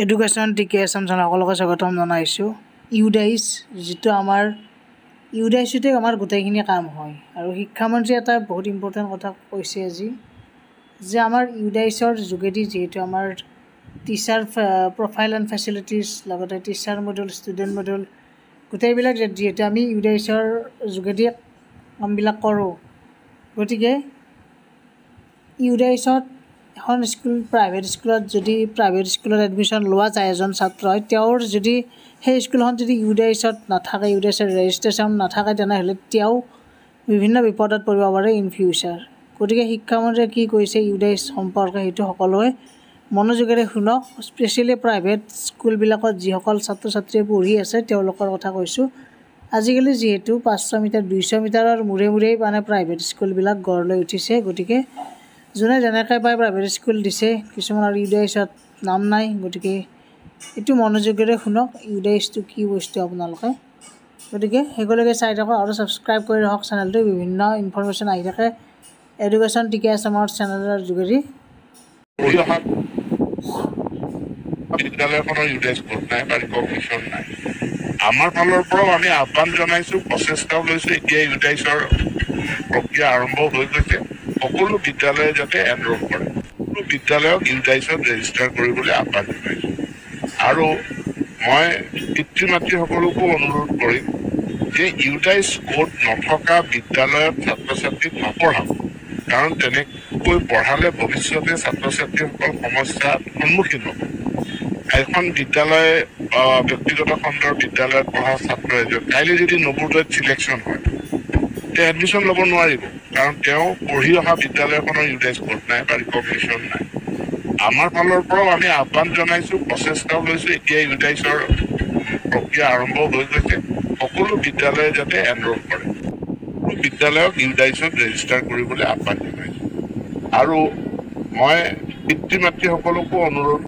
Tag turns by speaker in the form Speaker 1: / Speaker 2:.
Speaker 1: Education টিকেশ্যন সকলোকে স্বাগতম জনাইছোঁ। ইউডাইচ যিটো আমাৰ ইউডাইচতে আমাৰ গোটেইখিনি কাম হয় আৰু শিক্ষামন্ত্ৰী এটা বহুত ইম্পৰ্টেণ্ট কথা কৈছে আজি যে আমাৰ ইউডাইচৰ যোগেদি যিহেতু আমাৰ টিচাৰ প্ৰফাইল এণ্ড ফেচিলিটিছ লগতে টিচাৰ মডেল ষ্টুডেণ্ট মডেল গোটেইবিলাক যিহেতু আমি ইউডাইচৰ যোগেদি কামবিলাক কৰোঁ, গতিকে ইউডাইচত এখন স্কুল প্ৰাইভেট স্কুলত এডমিশ্যন লোৱা যায় এজন ছাত্ৰই, তেওঁৰ যদি সেই স্কুলখন যদি ইউডাইচত নাথাকে, ইউডাইচৰ ৰেজিষ্ট্ৰেশ্যন নাথাকে, তেনেহ'লে তেওঁ বিভিন্ন বিপদত পৰিব পাৰে ইন ফিউচাৰ। গতিকে শিক্ষামন্ত্ৰীয়ে কি কৈছে ইউডাইচ সম্পৰ্কে সেইটো সকলোৱে মনোযোগেৰে শুনক। স্পেচিয়েলি প্ৰাইভেট স্কুলবিলাকত যিসকল ছাত্ৰ ছাত্ৰীয়ে পঢ়ি আছে তেওঁলোকৰ কথা কৈছোঁ। আজিকালি যিহেতু 500 মিটাৰ 200 মিটাৰৰ মূৰেই মানে প্ৰাইভেট স্কুলবিলাক গঢ় লৈ উঠিছে, গতিকে যোনে যেনেকৈ পাই প্ৰাইভেট স্কুল দিছে, কিছুমানৰ ইউডাইচত নাম নাই। গতিকে এইটো মনোযোগেৰে শুনক, ইউডাইচটো কি বস্তু আপোনালোকে। গতিকে সেইগোলৈকে চাই থাকক আৰু ছাবস্ক্ৰাইব কৰি ৰাখক চেনেলটো, বিভিন্ন ইনফৰমেশ্যন আহি থাকে এডুকেশ্যন টিকেছ আমাৰ চেনেলৰ যোগেদি।
Speaker 2: বিদ্যালয়খনৰ ইউডাইচ বোৰ্ড নাই বা ৰিকগনিশ্যন নাই। আমাৰ ফালৰ পৰাও আমি আহ্বান জনাইছোঁ, প্ৰচেষ্টাও লৈছোঁ। এতিয়া ইউডাইচৰ প্ৰক্ৰিয়া আৰম্ভ হৈ গৈছে। সকলো বিদ্যালয়ে যাতে এনৰোল কৰে, সকলো বিদ্যালয়ক ইউডাইচত ৰেজিষ্টাৰ কৰিবলৈ আহ্বান জনাইছোঁ। আৰু মই পিতৃ মাতৃসকলকো অনুৰোধ কৰিম যে ইউডাইচ কোড নথকা বিদ্যালয়ত ছাত্ৰ ছাত্ৰীক নপঢ়াব, কাৰণ তেনেকৈ পঢ়ালে ভৱিষ্যতে ছাত্ৰ ছাত্ৰীসকল সমস্যাৰ সন্মুখীন হ'ব। এখন বিদ্যালয় ব্যক্তিগত খণ্ডৰ বিদ্যালয়ত পঢ়া ছাত্ৰ এজন কাইলৈ যদি নৱোদয়ত ছিলেকশ্যন হয়, তেওঁ এডমিশ্যন ল'ব নোৱাৰিব, কাৰণ তেওঁ পঢ়ি অহা বিদ্যালয়খনৰ ইউডাইচ কোড নাই বা ৰিকগনিশ্যন নাই। আমাৰ ফালৰ পৰাও আমি আহ্বান জনাইছোঁ, প্ৰচেষ্টাও লৈছোঁ। এতিয়া ইউডাইচৰ প্ৰক্ৰিয়া আৰম্ভ হৈ গৈছে। সকলো বিদ্যালয়ে যাতে এনৰোল কৰে, সকলো বিদ্যালয়ক ইউডাইচত ৰেজিষ্টাৰ কৰিবলৈ আহ্বান জনাইছোঁ। আৰু মই পিতৃ মাতৃসকলকো অনুৰোধ